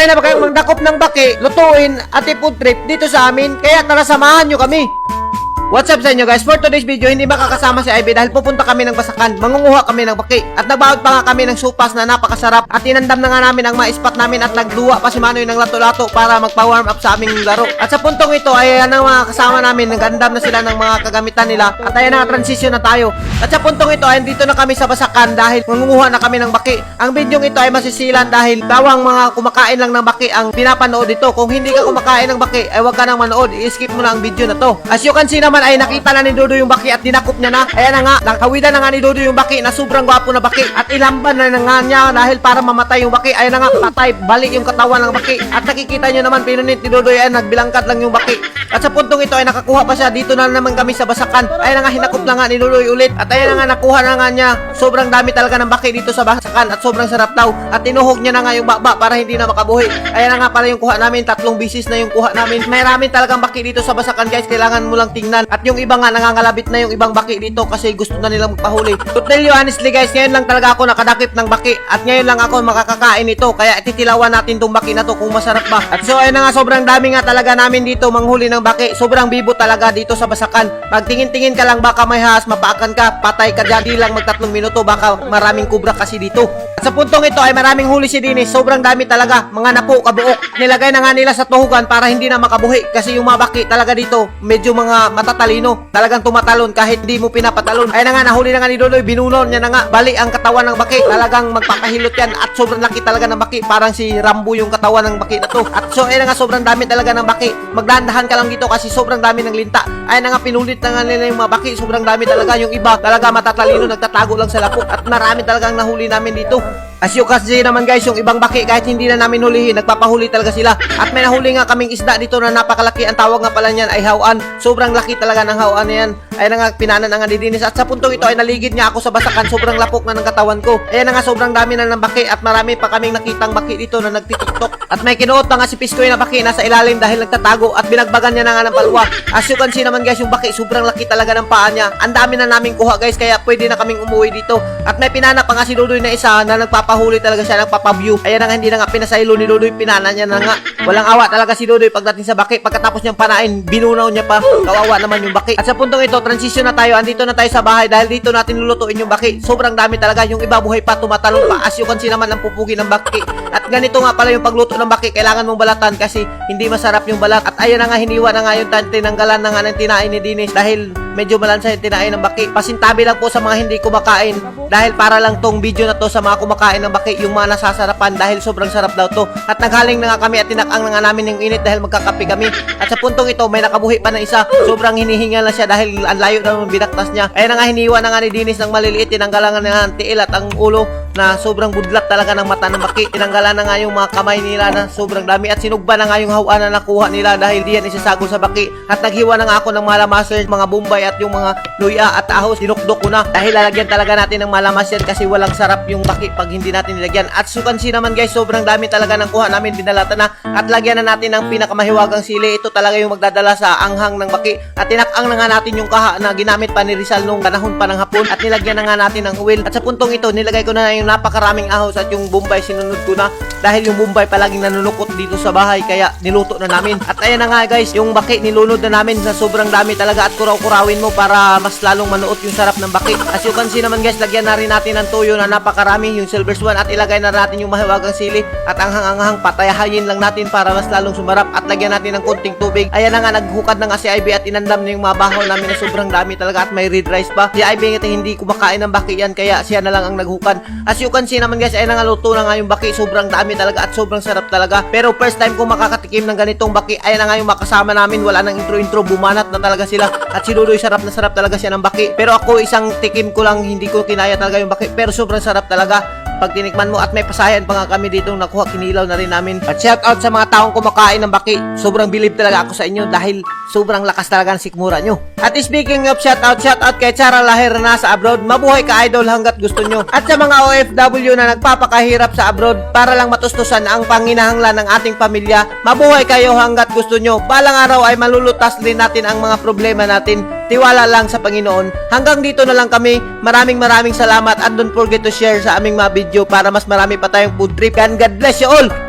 Kaya na ba kayong magdakop ng baki, lutuin at i-food trip dito sa amin? Kaya tara samahan nyo kami. What's up sa inyo guys? For today's video, hindi makakasama si Ivy dahil pupunta kami ng Basakan. Mangunguha kami ng baki. At nagbawad pa nga kami ng supas na napakasarap. At tinandam na nga namin ang mga spot namin at nagluwa pa si Manoy ng lato-lato para magpa-warm up sa aming laro. At sa puntong ito ay ang mga kasama namin, nagandam na sila ng mga kagamitan nila. At ayan na, transition na tayo. At sa puntong ito ay dito na kami sa Basakan dahil mangunguha na kami ng baki. Ang video ito ay masisilan dahil dawang mga kumakain lang ng baki ang pinapanood dito. Kung hindi ka kumakain ng baki ay wag ka nang manood. I-skip mo na ang video na to. As you can see naman ay nakita na ni Dodo yung baki at dinakop niya na. Ayan na nga, nakawidan na nga ni Dodo yung baki na sobrang gwapo na baki at ilamban na nga niya dahil para mamatay yung baki. Ayan na nga, patay, balik yung katawan ng baki at nakikita nyo naman pinunit ni Dodo yan, nagbilangkat lang yung baki. At sa puntong ito ay nakakuha pa siya. Dito na naman kami sa Basakan. Ayan na nga, hinakop na nga ni Dodo ulit at ayan na nga, nakuha na nga niya. Sobrang dami talaga ng baki dito sa Basakan at sobrang sarap daw at tinuhog niya na nga yung baba para hindi na makabuhi. Ayan na nga pala yung kuha namin, 3 bisis na yung kuha namin. Mayroon talagang baki dito sa Basakan guys, kailangan mo lang tingnan. At yung iba nga nangangalabit na yung ibang baki dito kasi gusto na nilang magpahuli. To tell you honestly guys, ngayon lang talaga ako nakadakip ng baki at ngayon lang ako makakakain ito kaya titilawan natin tong baki na to kung masarap ba. At so ayun na nga, sobrang dami nga talaga namin dito manghuli ng baki. Sobrang bibo talaga dito sa Basakan. Pag tingin-tingin ka lang baka may has, mapaakan ka, patay ka dyan. Di lang mag 3 minuto, baka maraming kubra kasi dito. At sa puntong ito ay maraming huli si Dinis. Sobrang dami talaga, mga napo, kabuok. Nilagay na nga nila sa tuhugan para hindi na makabuhi kasi yung mga baki talaga dito medyo mga matatalino. Talagang tumatalon kahit di mo pinapatalon. Ay na nga, nahuli na nga ni Dodoy, binunon niya na nga. Bali ang katawan ng baki. Talagang magpapahilot yan at sobrang laki talaga ng baki. Parang si Rambo yung katawan ng baki na to. At so ay na nga, sobrang dami talaga ng baki. Magdahan-dahan ka lang dito kasi sobrang dami ng linta. Ay na nga, pinulit na nga nila yung mga baki. Sobrang dami talaga. Yung iba talaga matatalino, nagtatago lang sa lapok. At marami talagang nahuli namin dito. As you can see naman guys, yung ibang baki kahit hindi na namin hulihin, nagpapahuli talaga sila. At may nahuli nga kaming isda dito na napakalaki. Ang tawag nga pala niyan ay hawan. Sobrang laki talaga ng hawan na yan. Ay na nga, pinanan na nga ni Dinis. At sa puntong ito ay naligid niya ako sa Basakan. Sobrang lapok na ng katawan ko. Ayan na nga, sobrang dami na ng baki. At marami pa kaming nakitang baki dito na nagtitiktok. At may kinuot na nga si Piskoy na baki nasa ilalim dahil nagtatago. At binagbagan niya na nga ng palwa. As you can see naman guys, yung baki sobrang laki talaga ng paa niya. Ang dami na naming kuha guys, kaya pwede na kaming umuwi dito. At may pinana pa nga si Dudoy na isa na nagpapahuli talaga siya, nagpapaview. Ayan na nga, hindi na nga pinasaylo ni Dudoy, pinana niya na nga. Walang awa talaga si Dudoy pagdating sa baki. Pagkatapos niyang panain, binunaw niya pa. Kawawa naman yung baki. At sa puntong ito, transition na tayo. Andito na tayo sa bahay dahil dito natin lulutuin yung baki. Sobrang dami talaga. Yung iba buhay pa, tumatalon pa. As you can see naman ang pupugi ng baki. At ganito nga pala yung pagluto ng baki. Kailangan mong balatan kasi hindi masarap yung balat. At ayun na nga, hiniwa na nga yung tinanggalan na nga ng tinain ni Dinis dahil medyo malansa yung tinain ng baki. Pasintabi lang po sa mga hindi kumakain dahil para lang tong video na to sa mga kumakain ng baki, yung mga nasasarapan dahil sobrang sarap daw to. At naghaling na nga kami at tinakang na nga namin yung init dahil magkakape kami. At sa puntong ito may nakabuhi pa na isa. Sobrang hinihingal na siya dahil ang layo na ng binaktas niya. Ayun na nga, hiniwa na nga ni Dinis ng maliliit. Tinanggalan na nga ng tiil at ang ulo na sobrang budlat talaga ng mata ng baki. Tinanggalan na nga yung mga kamay nila na sobrang dami at sinugba na nga yung hawa na nakuha nila dahil diyan isasagol sa baki. At naghiwa na nga ako ng malamaser, mga bumbay at yung mga luya at ahos. Dinukdok ko na dahil lalagyan talaga natin ng malamas yan kasi walang sarap yung baki pag hindi natin nilagyan. At sukansi naman guys, sobrang dami talaga ng kuha namin, binalatan na at lagyan na natin ng pinakamahiwagang sili. Ito talaga yung magdadala sa anghang ng baki. At tinakang na nga natin yung kaha na ginamit pa ni Rizal nung panahon pa ng hapon at nilagyan na nga natin ng oil. At sa puntong ito, nilagay ko na yung napakaraming ahos at yung bumbay sinunod ko na dahil yung bumbay palaging nanunukot dito sa bahay kaya niluto na namin. At ayan na nga guys, yung baki nilunod na namin sa sobrang dami talaga at kuraw-kurawin mo para mas lalong manuot yung sarap ng baki. As you can see naman guys, lagyan na rin natin ng tuyo na napakarami, yung silver swan at ilagay na natin yung mahiwagang sili at anghang-anghang, patayahayin lang natin para mas lalong sumarap at lagyan natin ng konting tubig. Ayan na nga, naghukad na nga si Ivy at inandam na yung mga bahaw namin na sobrang dami talaga at may red rice pa. Si Ivy nga hindi kumakain ng baki yan kaya siya na lang ang naghukad. As you can see naman guys, ayan na nga, luto na nga yung baki. Sobrang dami talaga at sobrang sarap talaga. Pero first time ko makakatikim ng ganitong baki. Ayan na nga yung makasama namin, wala nang intro-intro, bumanat na talaga sila. At si Dudoy, sarap na sarap talaga siya ng baki. Pero ako, isang tikim ko lang, hindi ko kinaya talaga yung baki. Pero sobrang sarap talaga pag tinikman mo at may pasayan pa nga kami dito nakuha, kinilaw na rin namin. At shout out sa mga taong kumakain ng baki. Sobrang bilib talaga ako sa inyo dahil sobrang lakas talaga ng sikmura nyo. At speaking of shout out kay Chara Lahir na sa abroad. Mabuhay ka idol hanggat gusto nyo. At sa mga OFW na nagpapakahirap sa abroad para lang matustusan ang panginahanglan ng ating pamilya, mabuhay kayo hanggat gusto nyo. Balang araw ay malulutas din natin ang mga problema natin. Tiwala lang sa Panginoon. Hanggang dito na lang kami. Maraming salamat at don't forget to share sa aming mga video para mas marami pa tayong food trip. And God bless you all!